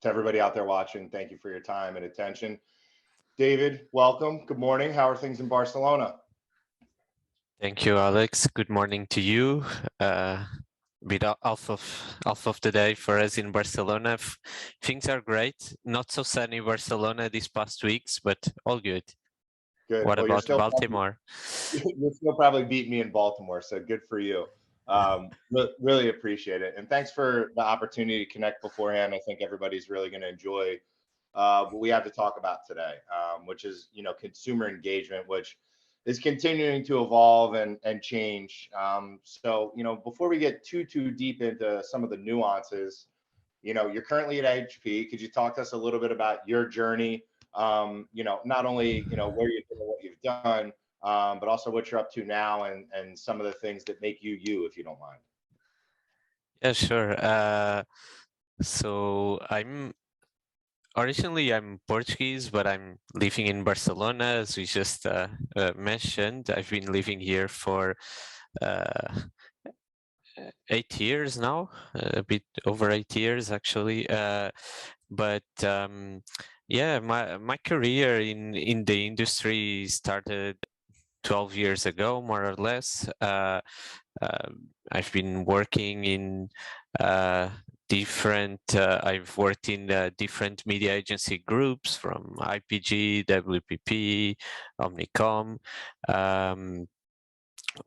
to everybody out there watching, thank you for your time and attention. David, welcome. Good morning. How are things in Barcelona? Thank you, Alex. Good morning to you. Bit off of the day for us in Barcelona. Things are great. Not so sunny Barcelona these past weeks, but all good. Good. What Well, about Baltimore? You'll still probably beat me in Baltimore, so good for you. Really appreciate it, and thanks for the opportunity to connect beforehand. I think everybody's really going to enjoy what we have to talk about today, which is consumer engagement, which is continuing to evolve and change. So before we get too deep into some of the nuances, you're currently at HP. Could you talk to us a little bit about your journey? Not only where you've been and what you've done, but also what you're up to now and some of the things that make you you, if you don't mind. Yeah, sure. So originally I'm Portuguese, but I'm living in Barcelona, as we just mentioned. I've been living here for 8 years now, a bit over 8 years actually. But yeah, my career in the industry started 12 years ago, more or less. I've been working in I've worked in different media agency groups, from IPG, WPP, Omnicom.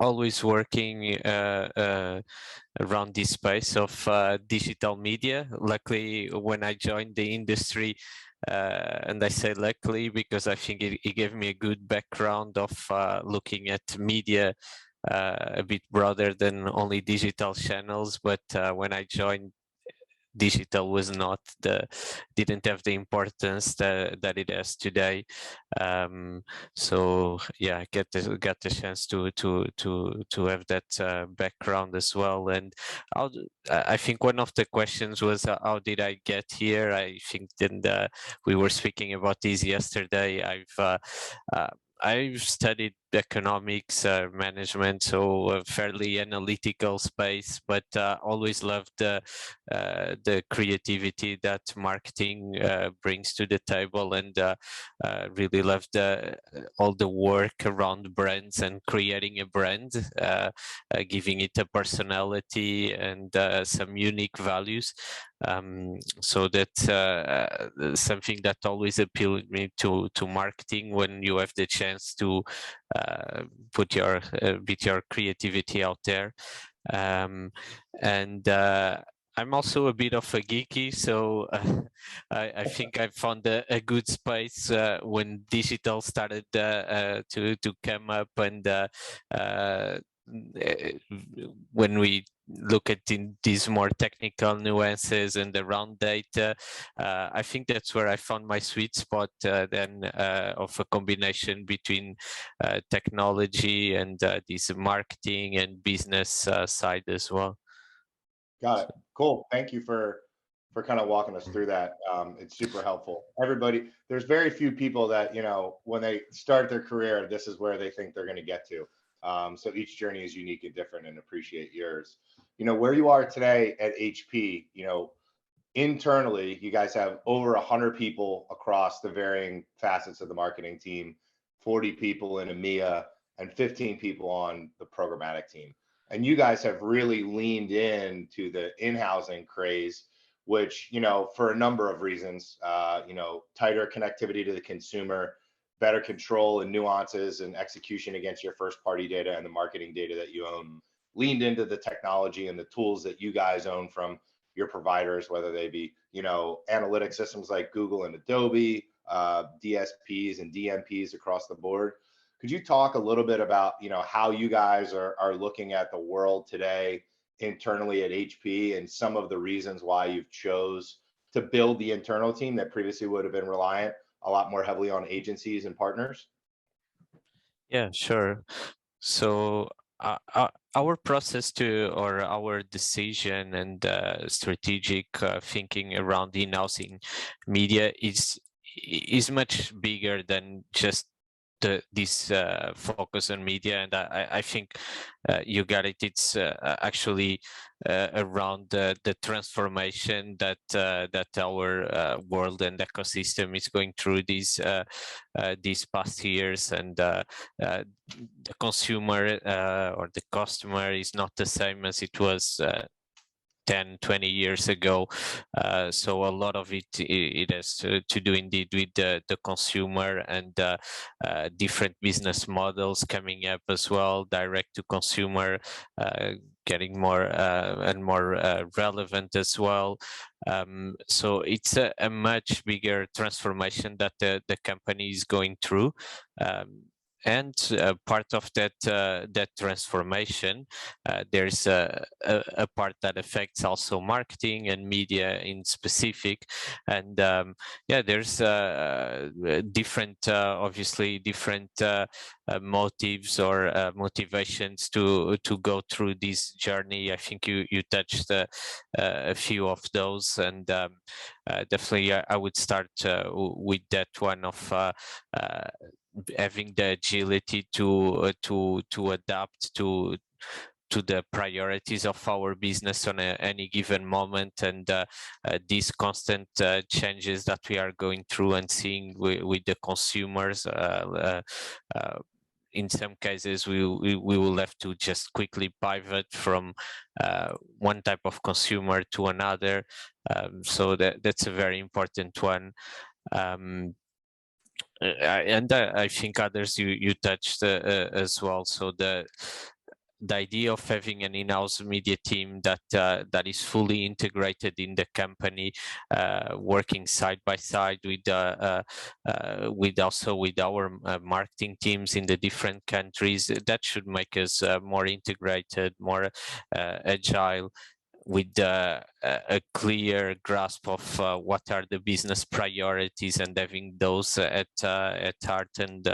Always working around this space of digital media. Luckily, when I joined the industry, and I say luckily because I think it gave me a good background of looking at media a bit broader than only digital channels. But when I joined, digital didn't have the importance that it has today. So yeah, I got the chance to have that background as well. And I think one of the questions was how did I get here? I think then we were speaking about this yesterday. I've studied economics, management, so a fairly analytical space, but always loved the creativity that marketing brings to the table, and really loved all the work around brands and creating a brand, giving it a personality and some unique values. So that's something that always appealed me to marketing, when you have the chance to put your creativity out there. And I'm also a bit of a geeky, so I think I found a good space when digital started to come up, and when we look at these more technical nuances and around data, I think that's where I found my sweet spot then of a combination between technology and this marketing and business side as well. Got it. Cool. Thank you for kind of walking us through that. It's super helpful. Everybody, there's very few people that when they start their career, this is where they think they're going to get to. So each journey is unique and different, and appreciate yours. Where you are today at HP, internally, you guys have over 100 people across the varying facets of the marketing team, 40 people in EMEA, and 15 people on the programmatic team. And you guys have really leaned into the in-housing craze, which, for a number of reasons, tighter connectivity to the consumer, better control and nuances and execution against your first party data and the marketing data that you own, leaned into the technology and the tools that you guys own from your providers, whether they be, analytic systems like Google and Adobe, DSPs and DMPs across the board. Could you talk a little bit about, how you guys are looking at the world today internally at HP, and some of the reasons why you've chose to build the internal team that previously would have been reliant a lot more heavily on agencies and partners? Yeah, sure. So our process or our decision and strategic thinking around in-housing media is much bigger than just this focus on media, and I think you got it. It's actually around the transformation that that our world and ecosystem is going through these past years, and the consumer or the customer is not the same as it was 10, 20 years ago. So a lot of it has to do indeed with the consumer, and different business models coming up as well, direct to consumer, getting more and more relevant as well. So it's a much bigger transformation that the company is going through. And part of that transformation, there's a part that affects also marketing and media in specific, and yeah, there's different, obviously different motives or motivations to go through this journey. I think you touched a few of those, and definitely I would start with that one of having the agility to adapt to the priorities of our business on any given moment, and these constant changes that we are going through and seeing with the consumers. In some cases, we will have to just quickly pivot from one type of consumer to another. So that's a very important one. And I think others you touched as well. So the idea of having an in-house media team that that is fully integrated in the company, working side by side with also with our marketing teams in the different countries, that should make us more integrated, more agile, with a clear grasp of what are the business priorities, and having those at heart and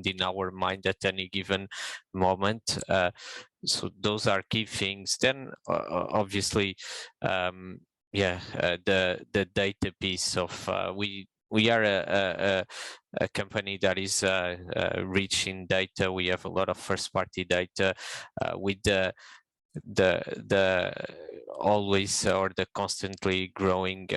in our mind at any given moment. So those are key things. Then obviously, yeah, the data piece of we are a company that is rich in data. We have a lot of first-party data with the always or the constantly growing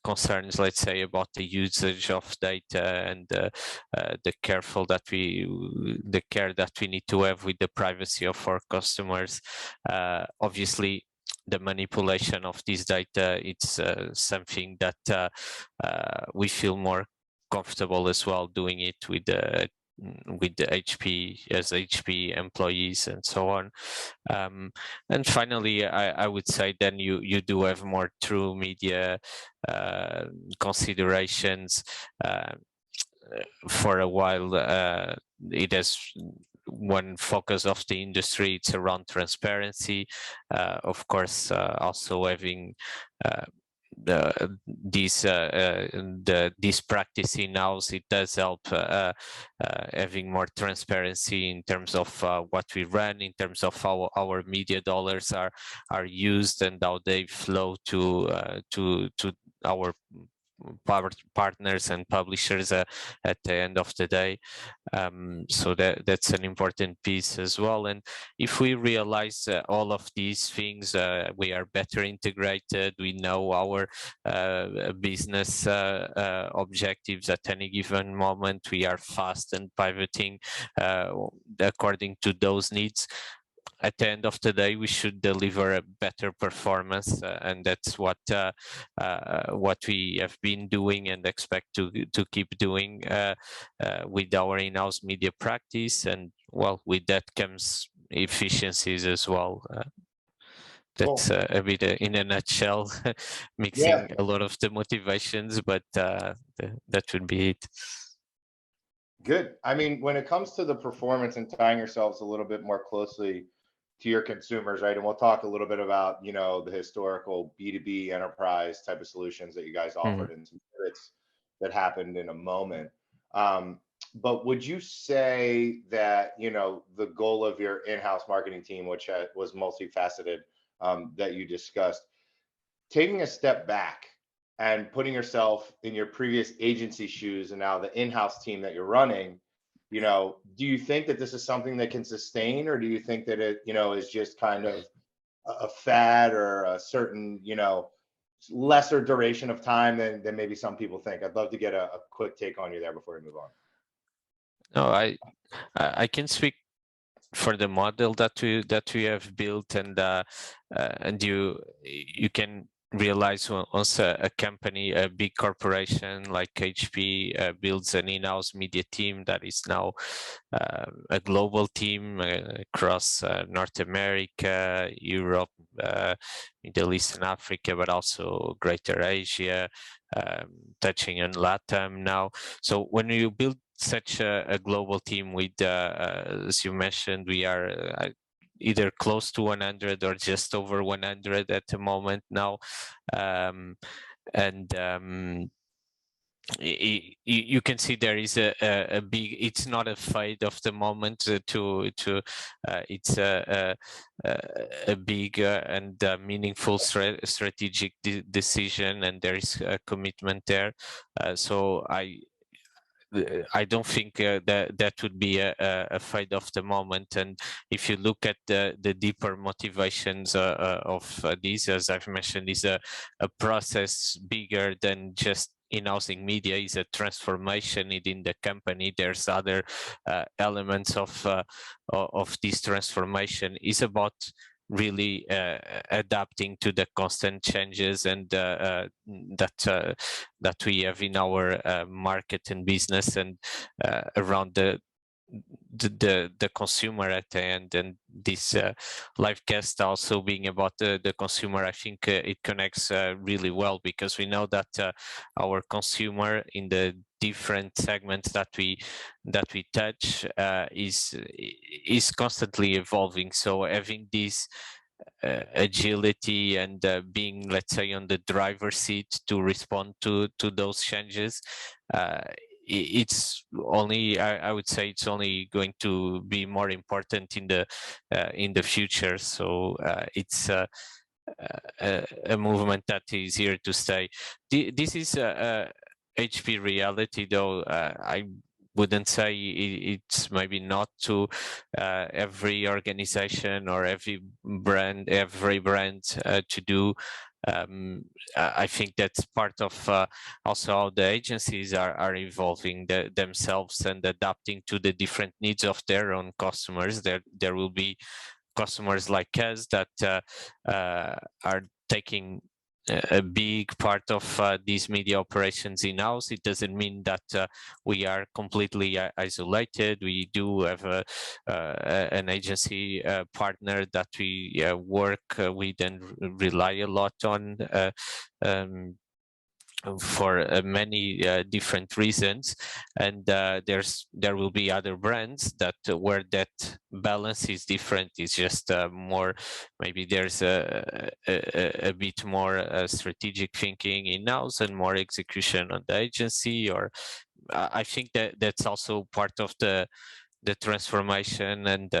concerns, let's say, about the usage of data, and the care that we need to have with the privacy of our customers. Obviously, the manipulation of this data, it's something that we feel more comfortable as well doing it with the HP as HP employees and so on. And finally, I would say then you do have more true media considerations. For a while, it has one focus of the industry, it's around transparency. Of course, also having this practice in-house, it does help having more transparency in terms of what we run, in terms of how our media dollars are used, and how they flow to our partners and publishers at the end of the day. So that's an important piece as well. And if we realize all of these things, we are better integrated, we know our business objectives at any given moment, we are fast and pivoting according to those needs. At the end of the day, we should deliver a better performance, and that's what we have been doing and expect to keep doing with our in-house media practice. And well, with that comes efficiencies as well. That's Cool. a bit in a nutshell, mixing a lot of the motivations, but that would be it. Good. I mean, when it comes to the performance and tying yourselves a little bit more closely to your consumers, right? And we'll talk a little bit about, the historical B2B enterprise type of solutions that you guys offered and some pivots that happened in a moment. But would you say that, the goal of your in-house marketing team, which was multifaceted, that you discussed, taking a step back and putting yourself in your previous agency shoes and now the in-house team that you're running, Do you think that this is something that can sustain, or do you think that it, is just kind of a fad or a certain, lesser duration of time than maybe some people think? I'd love to get a quick take on you there before we move on. No, I can speak for the model that we have built, and you can realize once a company, a big corporation like HP builds an in-house media team that is now a global team across North America, Europe, Middle East and Africa, but also Greater Asia, touching on LATAM now. So when you build such a global team with, as you mentioned, we are either close to 100 or just over 100 at the moment now. You can see there is a big, it's not a fade of the moment it's a big and meaningful strategic decision, and there is a commitment there. So I don't think that would be a fade of the moment. And if you look at the deeper motivations of these, as I've mentioned, is a process bigger than just in-housing media, is a transformation within the company. There's other elements of this transformation. Is about really adapting to the constant changes and that we have in our market and business, and around the consumer at the end. And this live cast also being about the consumer, I think it connects really well, because we know that our consumer in the different segments that we touch is constantly evolving. So having this agility and being, let's say, on the driver's seat to respond to those changes, it's only, I would say it's only going to be more important in the future. So it's a movement that is here to stay. This is HP reality, though. I wouldn't say it's maybe not to every organization or every brand to do. I think that's part of also how the agencies are evolving themselves and adapting to the different needs of their own customers. There will be customers like us that are taking a big part of these media operations in-house. It doesn't mean that we are completely isolated. We do have an agency partner that we work with and rely a lot on for many different reasons. And there will be other brands that where that balance is different. It's just more, maybe there's a bit more strategic thinking in-house and more execution on the agency. Or I think that's also part of the transformation, and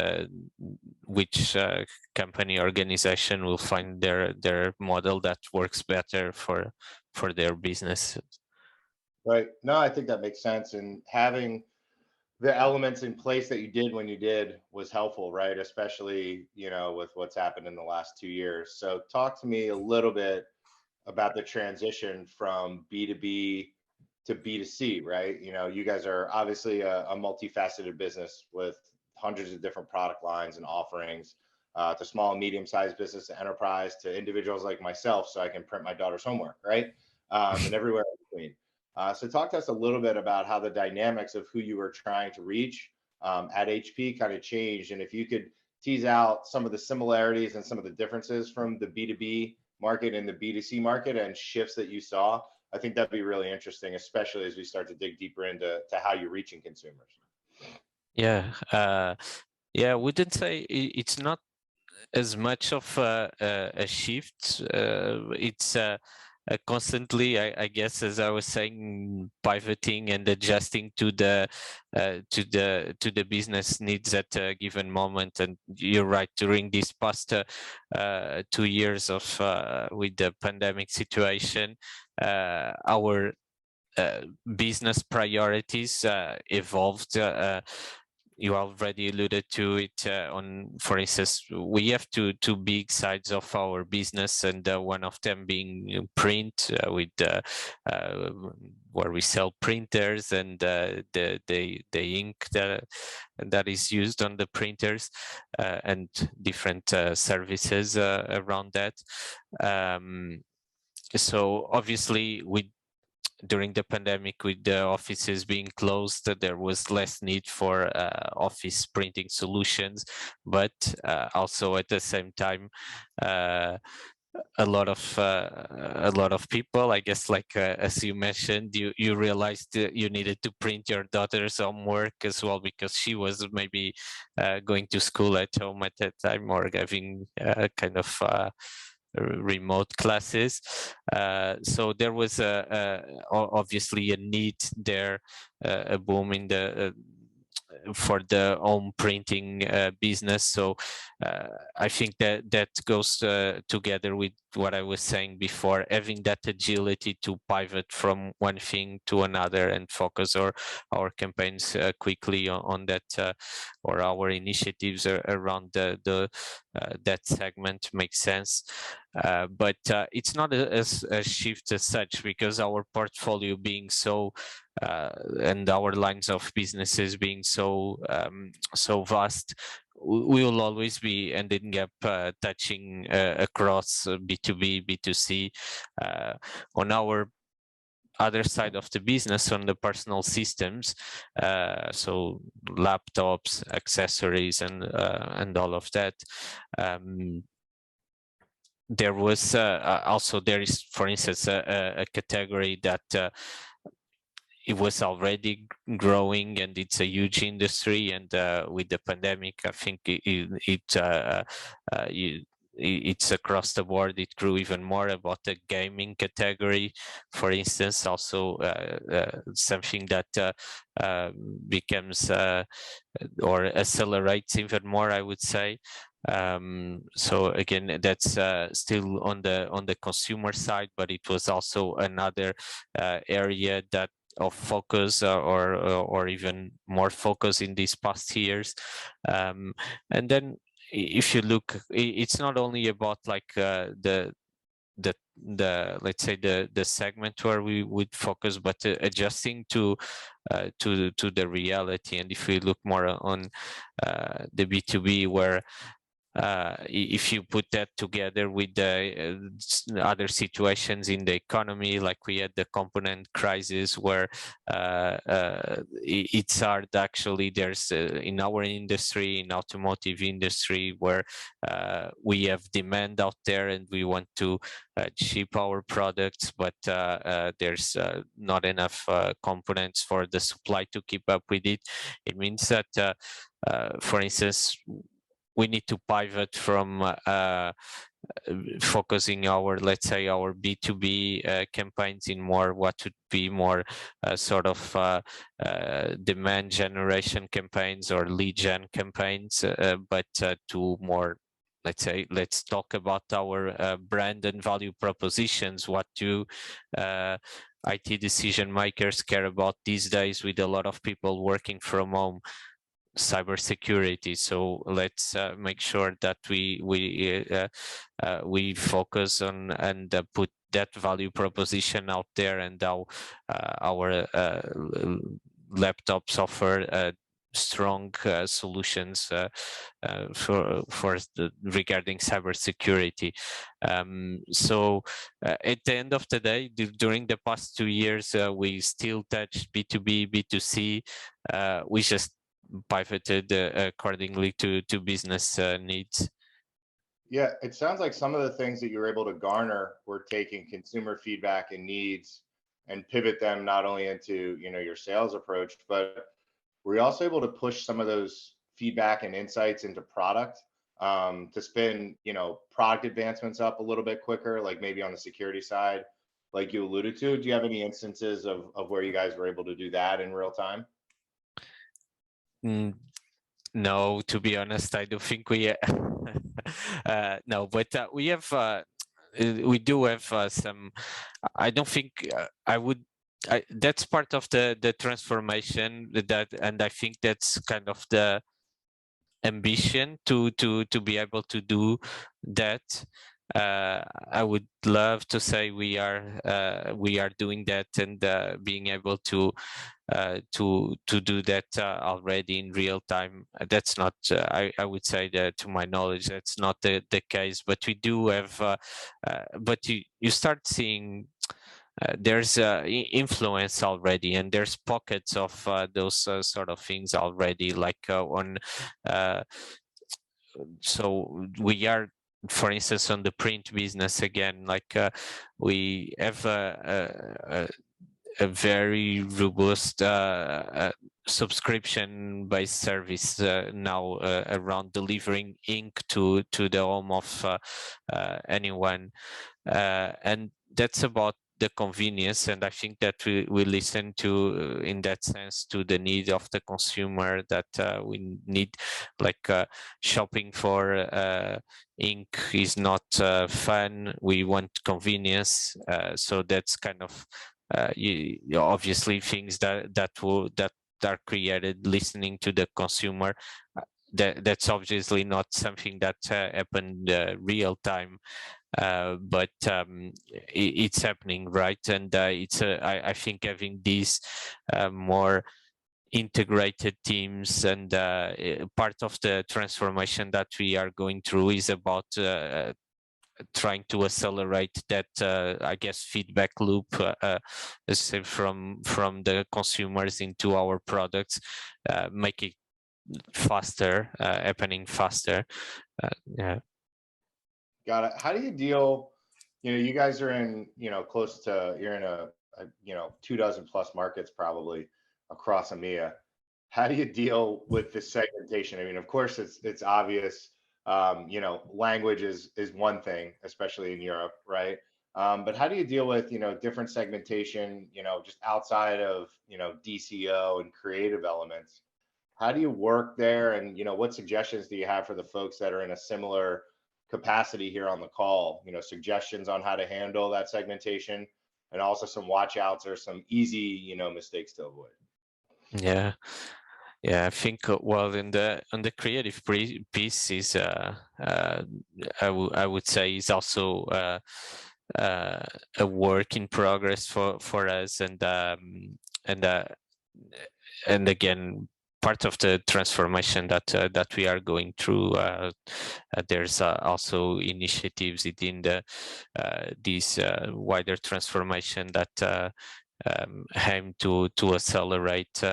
which company organization will find their model that works better for their business. Right. No, I think that makes sense. And having the elements in place that you did when you did was helpful, right? Especially, with what's happened in the last 2 years. So talk to me a little bit about the transition from B2B to B2C, right? You guys are obviously a multifaceted business with hundreds of different product lines and offerings, to small and medium-sized business, to enterprise, to individuals like myself, so I can print my daughter's homework, right? And everywhere in between. So talk to us a little bit about how the dynamics of who you were trying to reach at HP kind of changed. And if you could tease out some of the similarities and some of the differences from the B2B market and the B2C market and shifts that you saw, I think that'd be really interesting, especially as we start to dig deeper into how you're reaching consumers. Yeah, I wouldn't say it's not as much of a shift. It's constantly, I guess, as I was saying, pivoting and adjusting to the business needs at a given moment. And you're right, during these past 2 years of with the pandemic situation, our business priorities evolved. You already alluded to it for instance, we have two big sides of our business, and one of them being print with where we sell printers and the ink that is used on the printers, and different services around that. So obviously during the pandemic, with the offices being closed, there was less need for office printing solutions, but also at the same time, a lot of people, I guess, like as you mentioned, you realized that you needed to print your daughter's homework as well, because she was maybe going to school at home at that time, or having kind of remote classes. So there was obviously a need there, a boom in the for the home printing business. So I think that goes together with what I was saying before, having that agility to pivot from one thing to another and focus our campaigns quickly on that, or our initiatives around that segment makes sense. But it's not a shift as such, because our portfolio being so and our lines of businesses being so vast, we will always be ending up touching across B2B, B2C. On our other side of the business, on the personal systems, so laptops, accessories, and all of that. There was there is, for instance, a category that it was already growing, and it's a huge industry. And with the pandemic, I think it's across the board. It grew even more, about the gaming category, for instance. Also, something that becomes or accelerates even more, I would say. So again, that's still on the consumer side, but it was also another area that of focus, or even more focus in these past years. And then if you look, it's not only about like the let's say the segment where we would focus, but adjusting to the reality. And if we look more on the B2B, where if you put that together with the other situations in the economy, like we had the component crisis, where it's hard, actually. There's in our industry, in automotive industry, where we have demand out there and we want to ship our products, but there's not enough components for the supply to keep up with it. It means that, for instance, we need to pivot from focusing let's say our B2B campaigns in more what would be more sort of demand generation campaigns or lead gen campaigns, but to more, let's say, let's talk about our brand and value propositions. What do IT decision makers care about these days, with a lot of people working from home? Cybersecurity. So let's make sure that we focus on and put that value proposition out there, and our laptops offer strong solutions regarding cybersecurity. So at the end of the day, during the past 2 years, we still touched B2B, B2C. We just pivoted accordingly to business needs. Yeah, it sounds like some of the things that you were able to garner were taking consumer feedback and needs and pivot them not only into your sales approach, but were you also able to push some of those feedback and insights into product, to spin product advancements up a little bit quicker, like maybe on the security side, like you alluded to? Do you have any instances of where you guys were able to do that in real time? No, to be honest, I don't think we no, but we have we do have some. I don't think I would that's part of the transformation and I think that's kind of the ambition to be able to do that. I would love to say we are doing that and being able to do that already in real time. That's not, I would say that to my knowledge, that's not the case, but we do have, but you start seeing there's influence already, and there's pockets of those sort of things already, like on so we are, for instance, on the print business again, like we have a very robust subscription-based service now around delivering ink to the home of anyone, and that's about the convenience. And I think that we listen to, in that sense, to the need of the consumer, that we need, like shopping for ink is not fun. We want convenience. So that's kind of obviously things that are created listening to the consumer. That's obviously not something that happened real time, but it's happening, right? And it's I think having these more integrated teams, and part of the transformation that we are going through is about trying to accelerate that I guess feedback loop from the consumers into our products, make it faster, happening faster. Yeah. Got it. How do you deal, you guys are in, close to, you're in a 24 plus markets probably across EMEA. How do you deal with the segmentation? I mean, of course, it's obvious. Language is one thing, especially in Europe, right? But how do you deal with different segmentation, just outside of DCO and creative elements? How do you work there? And what suggestions do you have for the folks that are in a similar capacity here on the call? Suggestions on how to handle that segmentation, and also some watch outs or some easy mistakes to avoid. Yeah. I think well, in the on the creative piece is I would say is also a work in progress for us, and again, part of the transformation that we are going through. There's also initiatives within the this wider transformation that aim to accelerate.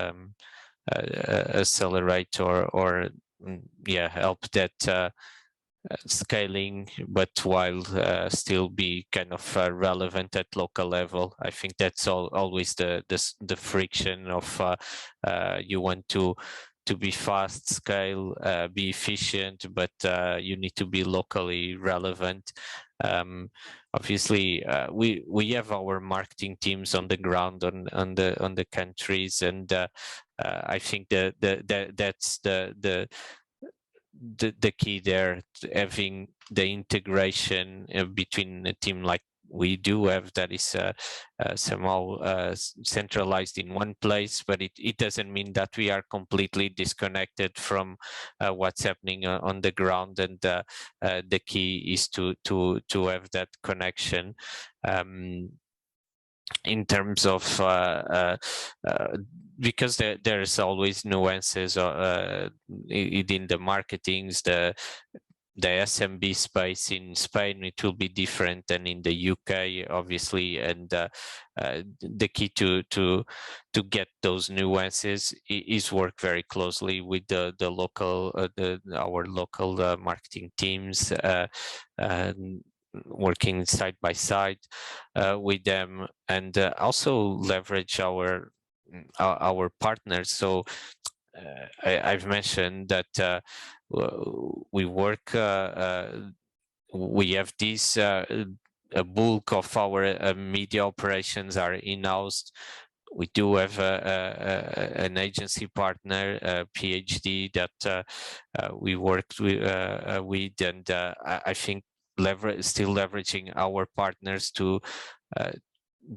Accelerate or help that scaling, but while still be kind of relevant at local level. I think that's always the friction of you want to be fast, scale, be efficient, but you need to be locally relevant. Obviously, we have our marketing teams on the ground on the countries, and I think that's the key there, having the integration between a team like we do have, that is somehow centralized in one place, but it doesn't mean that we are completely disconnected from what's happening on the ground, and the key is to have that connection. In terms of because there's always nuances within the marketings, the SMB space in Spain, it will be different than in the UK, obviously, and the key to get those nuances is work very closely with the local our local marketing teams, working side by side with them, and also leverage our partners. So I've mentioned that we work, we have this a bulk of our media operations are in-house. We do have an agency partner, PhD, that we worked with, and I think still leveraging our partners to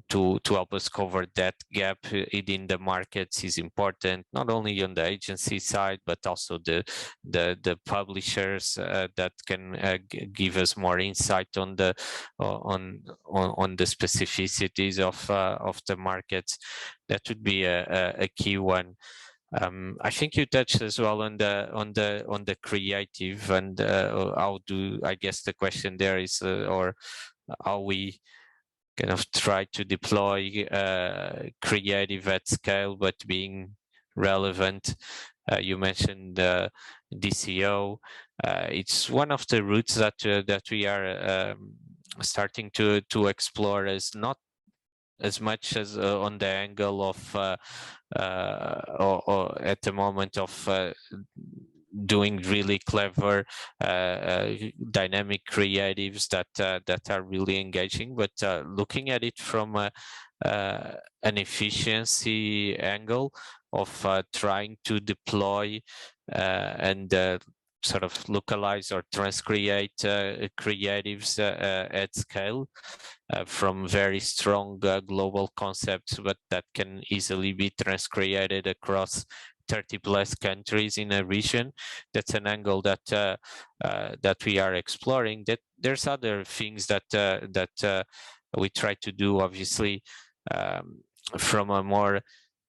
to help us cover that gap in the markets is important, not only on the agency side, but also the publishers that can give us more insight on the specificities of the markets. That would be a key one. I think you touched as well on the creative, and how do, I guess the question there is, or how we kind of try to deploy creative at scale, but being relevant. You mentioned DCO. It's one of the routes that we are starting to explore, as not as much as on the angle of or at the moment of doing really clever dynamic creatives that are really engaging, but looking at it from an efficiency angle of trying to deploy and sort of localize or transcreate creatives at scale from very strong global concepts, but that can easily be transcreated across 30 plus countries in a region. That's an angle that that we are exploring. That there's other things that we try to do, obviously, from a more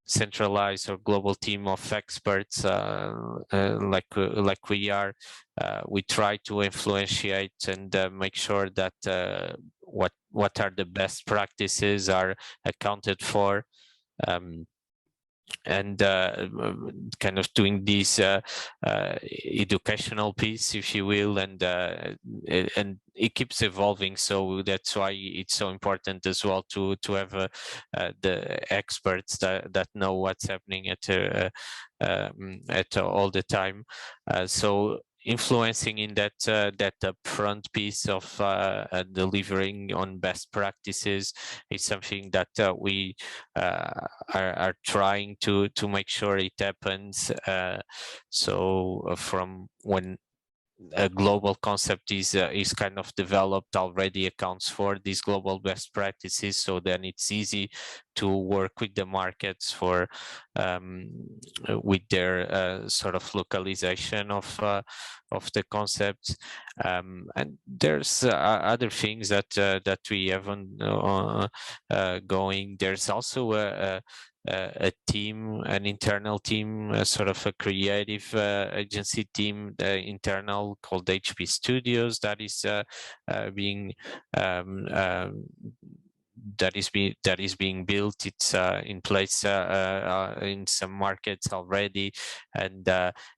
centralized or global team of experts like we are. We try to influentiate and make sure that what are the best practices are accounted for, and kind of doing this educational piece, if you will, and it keeps evolving. So that's why it's so important as well to have the experts that know what's happening at all the time. So influencing in that that upfront piece of delivering on best practices is something that we are trying to make sure it happens. So from when a global concept is kind of developed, already accounts for these global best practices, so then it's easy to work with the markets for with their sort of localization of the concepts. And there's other things that we haven't going. There's also a team, an internal team, sort of a creative agency team, internal, called HP Studios, that is being that is being built. It's in place in some markets already, and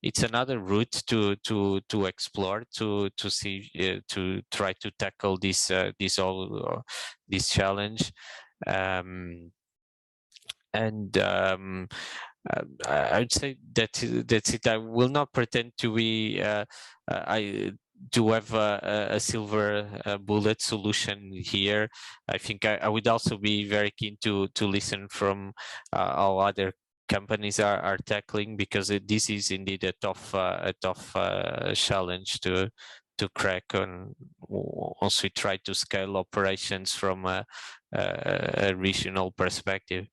it's another route to explore, to see, to try to tackle this this challenge. And I would say that's it. I will not pretend to be I do have a silver bullet solution here. I think I would also be very keen to listen from how other companies are tackling, because this is indeed a tough challenge to crack on once we try to scale operations from a regional perspective.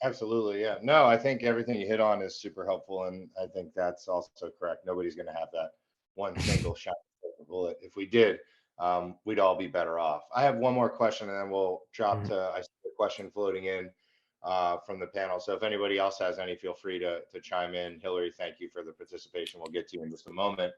Absolutely, yeah. No, I think everything you hit on is super helpful, and I think that's also correct. Nobody's going to have that one single shot bullet. If we did, we'd all be better off. I have one more question, and then we'll drop to, I see a question floating in from the panel. So if anybody else has any, feel free to chime in. Hillary, thank you for the participation. We'll get to you in just a moment.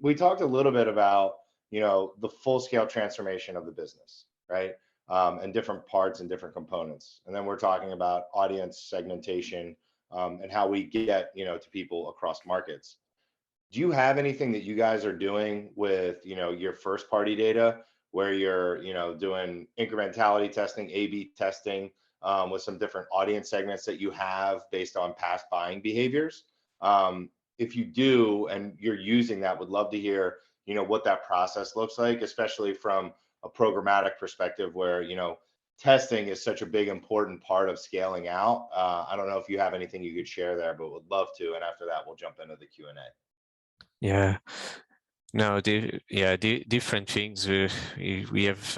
We talked a little bit about, the full scale transformation of the business, right? And different parts and different components. And then we're talking about audience segmentation and how we get, to people across markets. Do you have anything that you guys are doing with, your first party data, where you're, doing incrementality testing, A/B testing with some different audience segments that you have based on past buying behaviors? If you do, and you're using that, would love to hear, what that process looks like, especially from a programmatic perspective, where testing is such a big important part of scaling out. I don't know if you have anything you could share there, but would love to. And after that, we'll jump into the Q&A. Yeah, no, different things. We have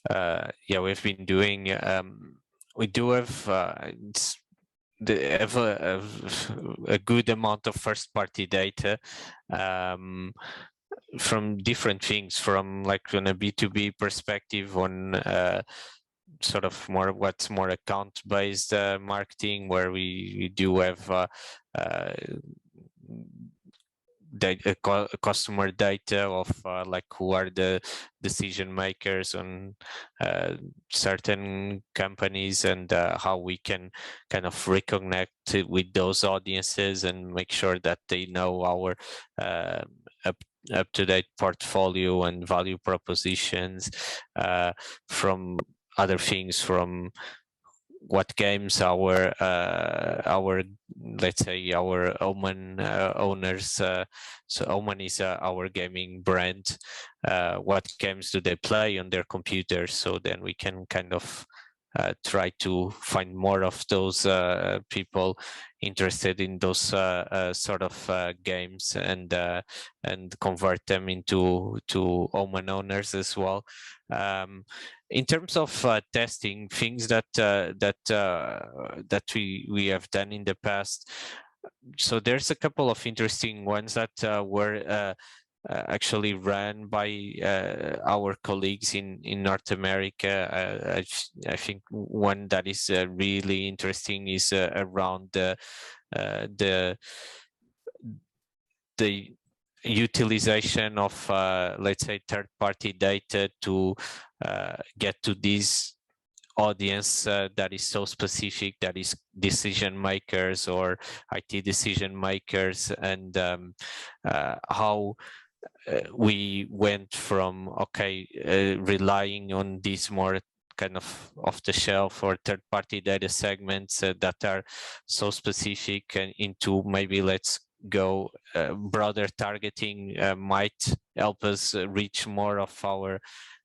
yeah, we've been doing. We do have have a good amount of first-party data from different things, from like on a B2B perspective, on sort of what's more account-based marketing, where we do have customer data of like who are the decision makers on certain companies, and how we can kind of reconnect with those audiences and make sure that they know our up-to-date portfolio and value propositions, from other things, from what games our let's say our Oman owners, so Oman is our gaming brand, what games do they play on their computers, so then we can kind of try to find more of those people interested in those sort of games, and convert them into Oman owners as well. In terms of testing, things that we have done in the past, so there's a couple of interesting ones that were actually run by our colleagues in North America. I think one that is really interesting is around the utilization of let's say third-party data to get to this audience that is so specific, that is decision makers or IT decision makers, and how we went from relying on these more kind of off-the-shelf or third-party data segments that are so specific, and into maybe let's go broader targeting might help us reach more of our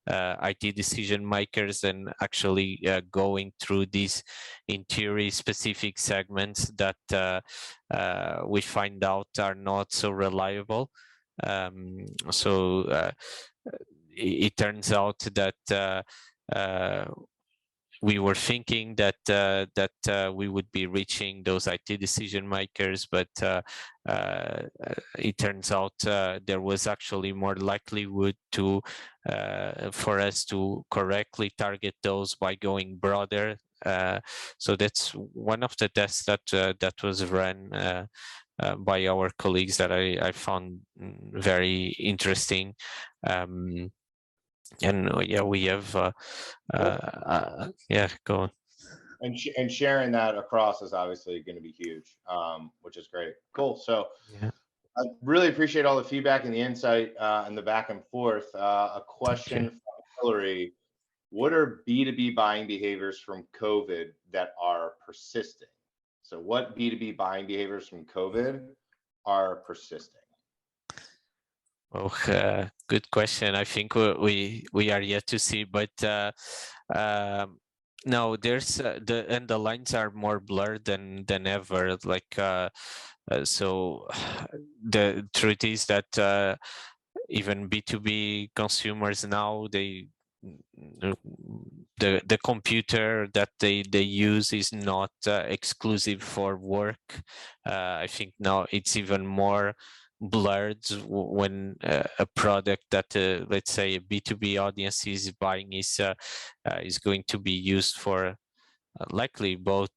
IT decision makers, and actually going through these in theory specific segments that we find out are not so reliable. So it turns out that we were thinking that we would be reaching those IT decision makers, but it turns out there was actually more likelihood to for us to correctly target those by going broader. So that's one of the tests that was run by our colleagues that I found very interesting. And yeah, we have yeah, go on. And sharing that across is obviously going to be huge, which is great. Cool. So yeah. I really appreciate all the feedback and the insight and the back and forth. A question from Hillary: what are B2B buying behaviors from COVID that are persisting? So what B2B buying behaviors from COVID are persisting? Oh, good question. I think we are yet to see, but no, there's the lines are more blurred than ever. Like so, the truth is that even B2B consumers now, the computer that they use is not exclusive for work. I think now it's even more blurred when a product that let's say a B2B audience is buying is going to be used for likely both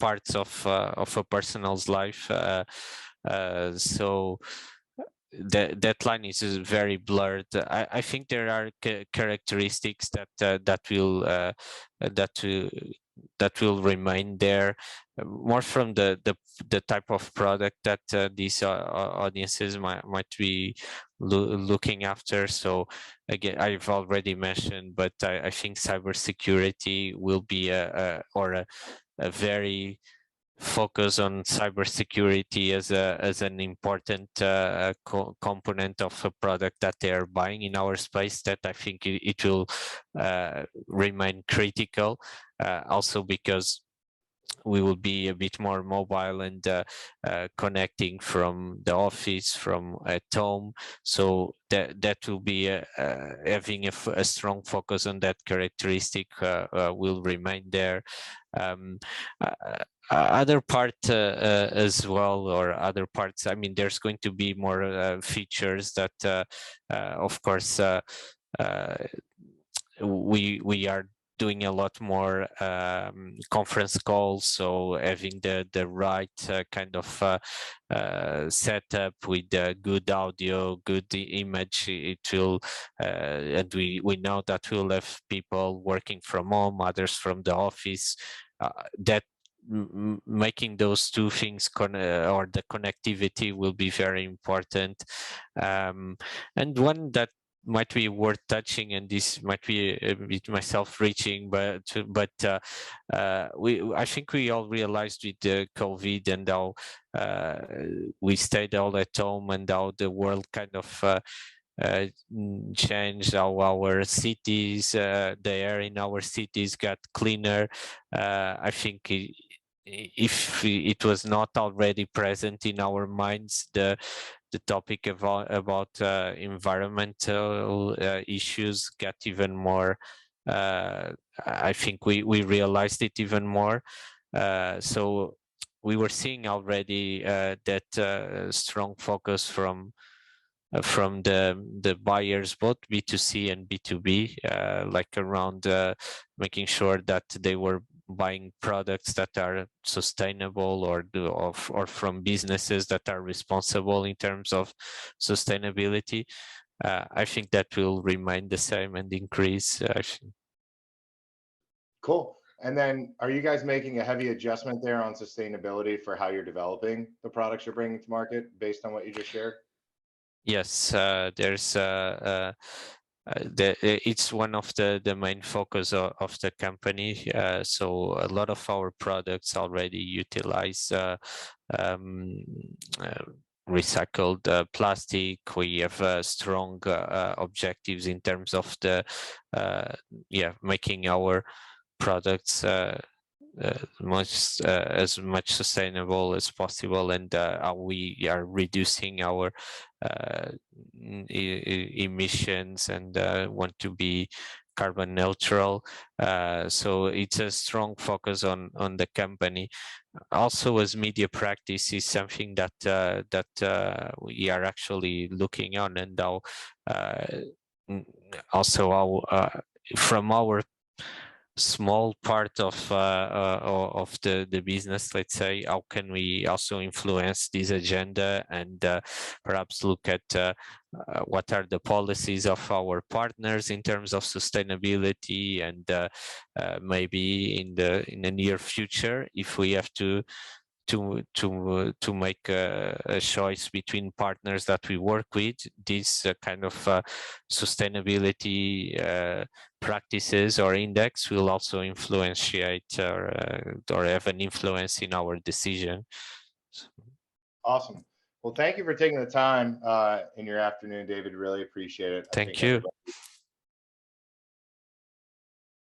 parts of a person's life. So that line is very blurred. I think there are characteristics that will remain there, more from the type of product that these audiences might be looking after. So again, I've already mentioned, but I think cybersecurity will be a very focus on cybersecurity as an important component of a product that they are buying in our space, that I think it will remain critical, also because we will be a bit more mobile and connecting from the office, from at home. So that will be having a strong focus on that characteristic will remain there. Other part as well, or other parts, I mean, there's going to be more features that of course we are doing a lot more conference calls, so having the right kind of setup with good audio, good image, it will and we know that we'll have people working from home, others from the office, that making those two things or the connectivity will be very important. And one that might be worth touching, and this might be a bit myself reaching, but I think we all realized with the COVID and how we stayed all at home and how the world kind of changed, how our cities, the air in our cities got cleaner. I think if it was not already present in our minds, the topic about environmental issues got even more. I think we realized it even more. So we were seeing already that strong focus from the buyers, both B2C and B2B, like around making sure that they were buying products that are sustainable or from businesses that are responsible in terms of sustainability. I think that will remain the same and increase. Cool. And then are you guys making a heavy adjustment there on sustainability for how you're developing the products you're bringing to market based on what you just shared? Yes, there's it's one of the main focus of the company. So a lot of our products already utilize recycled plastic. We have strong objectives in terms of the making our products as much sustainable as possible, and how we are reducing our emissions and want to be carbon neutral. So it's a strong focus on the company. Also, as media practice is something that we are actually looking on, and how also how from our small part of the business, let's say, how can we also influence this agenda and perhaps look at what are the policies of our partners in terms of sustainability, and maybe in the near future, if we have to make a choice between partners that we work with, this kind of sustainability practices or index will also influentiate or have an influence in our decision. Awesome. Well, thank you for taking the time in your afternoon, David. Really appreciate it. Thank you.